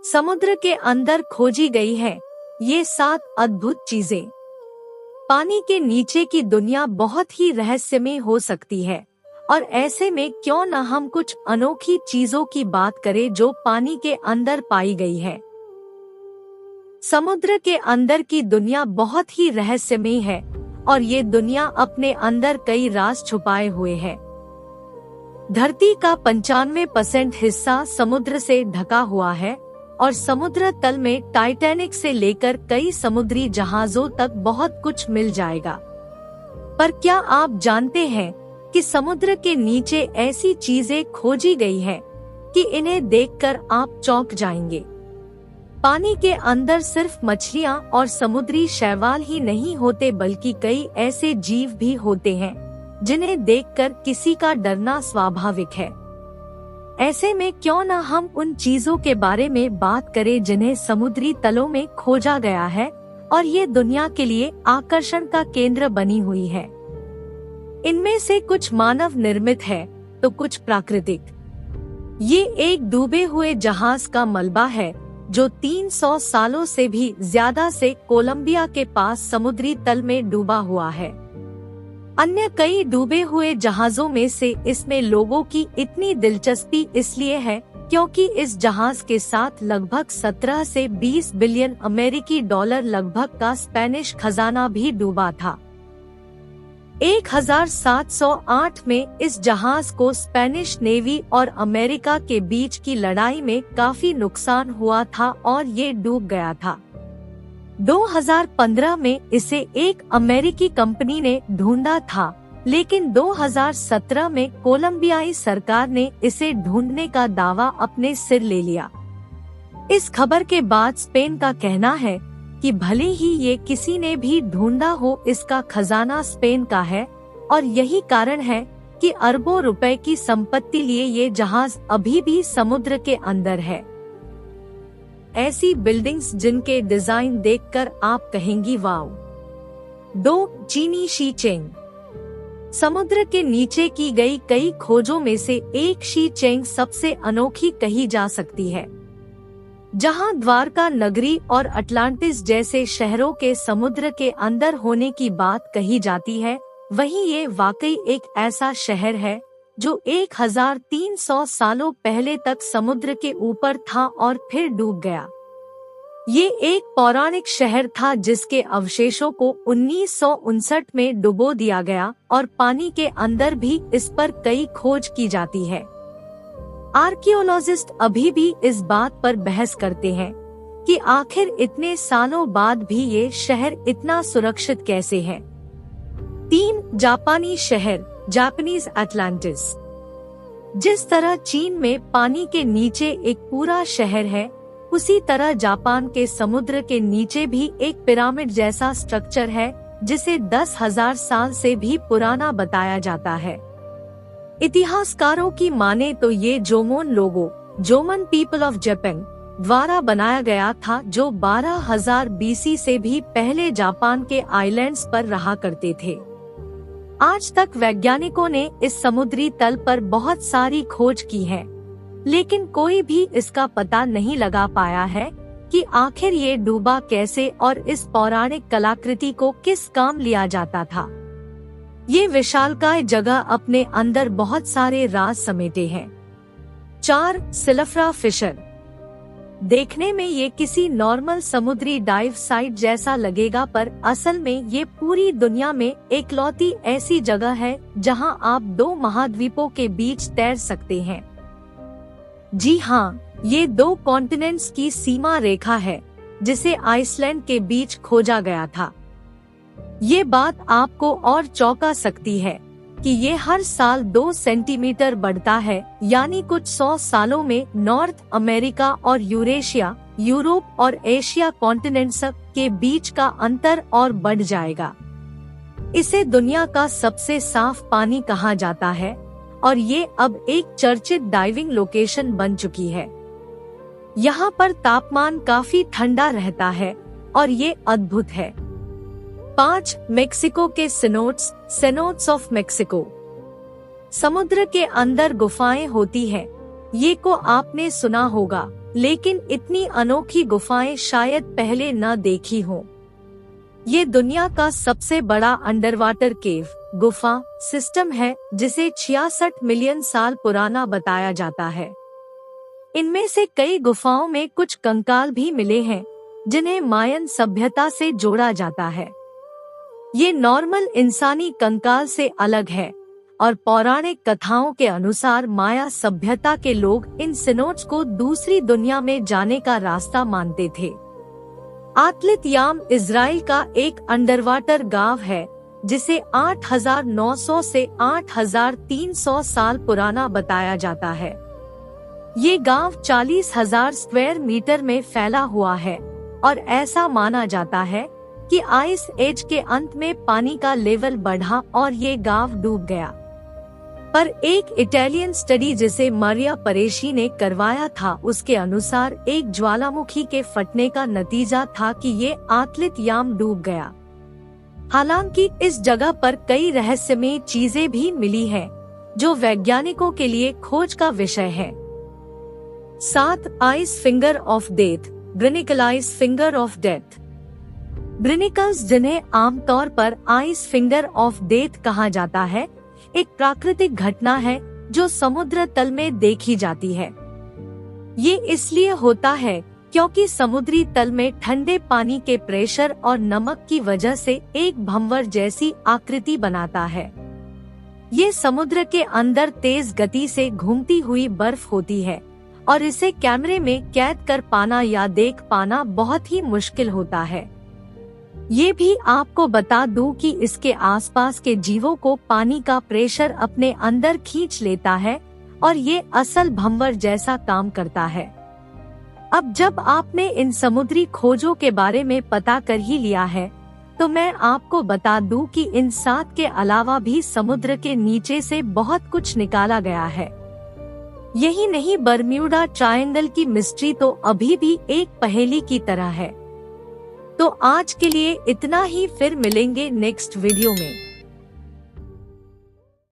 समुद्र के अंदर खोजी गई है ये 7 अद्भुत चीजें। पानी के नीचे की दुनिया बहुत ही रहस्यमय हो सकती है और ऐसे में क्यों न हम कुछ अनोखी चीजों की बात करें जो पानी के अंदर पाई गई है। समुद्र के अंदर की दुनिया बहुत ही रहस्यमय है और ये दुनिया अपने अंदर कई राज छुपाए हुए है। धरती का 95% हिस्सा समुद्र से ढका हुआ है और समुद्र तल में टाइटैनिक से लेकर कई समुद्री जहाजों तक बहुत कुछ मिल जाएगा। पर क्या आप जानते हैं कि समुद्र के नीचे ऐसी चीजें खोजी गई है कि इन्हें देखकर आप चौंक जाएंगे। पानी के अंदर सिर्फ मछलियां और समुद्री शैवाल ही नहीं होते बल्कि कई ऐसे जीव भी होते हैं जिन्हें देखकर किसी का डरना स्वाभाविक है। ऐसे में क्यों न हम उन चीजों के बारे में बात करें जिन्हें समुद्री तलों में खोजा गया है और ये दुनिया के लिए आकर्षण का केंद्र बनी हुई है। इनमें से कुछ मानव निर्मित है तो कुछ प्राकृतिक। ये एक डूबे हुए जहाज का मलबा है जो 300 सालों से भी ज्यादा से कोलंबिया के पास समुद्री तल में डूबा हुआ है। अन्य कई डूबे हुए जहाजों में से इसमें लोगों की इतनी दिलचस्पी इसलिए है क्योंकि इस जहाज के साथ लगभग 17 से 20 बिलियन अमेरिकी डॉलर लगभग का स्पेनिश खजाना भी डूबा था। 1708 में इस जहाज को स्पेनिश नेवी और अमेरिका के बीच की लड़ाई में काफी नुकसान हुआ था और ये डूब गया था। 2015 में इसे एक अमेरिकी कंपनी ने ढूंढा था, लेकिन 2017 में कोलंबियाई सरकार ने इसे ढूंढने का दावा अपने सिर ले लिया। इस खबर के बाद स्पेन का कहना है कि भले ही ये किसी ने भी ढूंढा हो, इसका खजाना स्पेन का है और यही कारण है कि अरबों रुपए की संपत्ति लिए ये जहाज अभी भी समुद्र के अंदर है। ऐसी बिल्डिंग्स जिनके डिजाइन देखकर आप कहेंगी वाव। 2. चीनी शी चेंग। समुद्र के नीचे की गई कई खोजों में से एक शी चेंग सबसे अनोखी कही जा सकती है। जहां द्वारका नगरी और अटलांटिस जैसे शहरों के समुद्र के अंदर होने की बात कही जाती है, वहीं ये वाकई एक ऐसा शहर है जो 1300 सालों पहले तक समुद्र के ऊपर था और फिर डूब गया। ये एक पौराणिक शहर था जिसके अवशेषों को 1959 में डुबो दिया गया और पानी के अंदर भी इस पर कई खोज की जाती है। आर्कियोलॉजिस्ट अभी भी इस बात पर बहस करते हैं कि आखिर इतने सालों बाद भी ये शहर इतना सुरक्षित कैसे है। 3. जापानी शहर जापानीज अटलांटिस। जिस तरह चीन में पानी के नीचे एक पूरा शहर है, उसी तरह जापान के समुद्र के नीचे भी एक पिरामिड जैसा स्ट्रक्चर है जिसे 10,000 साल से भी पुराना बताया जाता है। इतिहासकारों की माने तो ये जोमन पीपल ऑफ जापान द्वारा बनाया गया था जो 12,000 BC से भी पहले जापान के आइलैंड्स पर रहा करते थे। आज तक वैज्ञानिकों ने इस समुद्री तल पर बहुत सारी खोज की है, लेकिन कोई भी इसका पता नहीं लगा पाया है कि आखिर ये डूबा कैसे और इस पौराणिक कलाकृति को किस काम लिया जाता था। ये विशालकाय जगह अपने अंदर बहुत सारे राज समेटे हैं। 4. सिलफ्रा फिशर। देखने में ये किसी नॉर्मल समुद्री डाइव साइट जैसा लगेगा, पर असल में ये पूरी दुनिया में एकलौती ऐसी जगह है जहां आप 2 महाद्वीपों के बीच तैर सकते हैं। जी हाँ, ये 2 कॉन्टिनेंट्स की सीमा रेखा है जिसे आइसलैंड के बीच खोजा गया था। ये बात आपको और चौंका सकती है कि ये हर साल 2 सेंटीमीटर बढ़ता है, यानी कुछ 100 सालों में नॉर्थ अमेरिका और यूरेशिया, यूरोप और एशिया कॉन्टिनेंट्स के बीच का अंतर और बढ़ जाएगा। इसे दुनिया का सबसे साफ पानी कहा जाता है और ये अब एक चर्चित डाइविंग लोकेशन बन चुकी है। यहाँ पर तापमान काफी ठंडा रहता है और ये अद्भुत है। 5. मेक्सिको के सेनोट्स ऑफ मेक्सिको। समुद्र के अंदर गुफाएं होती है ये को आपने सुना होगा, लेकिन इतनी अनोखी गुफाएं शायद पहले न देखी हो। ये दुनिया का सबसे बड़ा अंडरवाटर केव गुफा सिस्टम है, जिसे 66 मिलियन साल पुराना बताया जाता है। इनमें से कई गुफाओं में कुछ कंकाल भी मिले हैं, जिन्हें मायन सभ्यता से जोड़ा जाता है। ये नॉर्मल इंसानी कंकाल से अलग है और पौराणिक कथाओं के अनुसार माया सभ्यता के लोग इन सिनोड्स को दूसरी दुनिया में जाने का रास्ता मानते थे। आतलित याम इजराइल का एक अंडरवाटर गांव है, जिसे 8,900 से 8,300 साल पुराना बताया जाता है। ये गांव 40,000 स्क्वायर मीटर में फैला हुआ है और ऐसा माना जाता है कि आइस एज के अंत में पानी का लेवल बढ़ा और ये गांव डूब गया। पर एक इटालियन स्टडी जिसे मारिया परेशी ने करवाया था, उसके अनुसार एक ज्वालामुखी के फटने का नतीजा था कि ये आतलित याम डूब गया। हालांकि इस जगह पर कई रहस्यमय चीजें भी मिली हैं, जो वैज्ञानिकों के लिए खोज का विषय है। 7 ice finger of death, brinicle ice finger of death. Brinicles, जिन्हें आमतौर पर आइस फिंगर ऑफ डेथ कहा जाता है, एक प्राकृतिक घटना है जो समुद्र तल में देखी जाती है। ये इसलिए होता है क्योंकि समुद्री तल में ठंडे पानी के प्रेशर और नमक की वजह से एक भंवर जैसी आकृति बनाता है। ये समुद्र के अंदर तेज गति से घूमती हुई बर्फ होती है और इसे कैमरे में कैद कर पाना या देख पाना बहुत ही मुश्किल होता है। ये भी आपको बता दूं कि इसके आसपास के जीवों को पानी का प्रेशर अपने अंदर खींच लेता है और ये असल भंवर जैसा काम करता है। अब जब आपने इन समुद्री खोजों के बारे में पता कर ही लिया है, तो मैं आपको बता दूं कि इन 7 के अलावा भी समुद्र के नीचे से बहुत कुछ निकाला गया है। यही नहीं, बर्म्यूडा ट्रायंगल की मिस्ट्री तो अभी भी एक पहेली की तरह है। तो आज के लिए इतना ही, फिर मिलेंगे नेक्स्ट वीडियो में।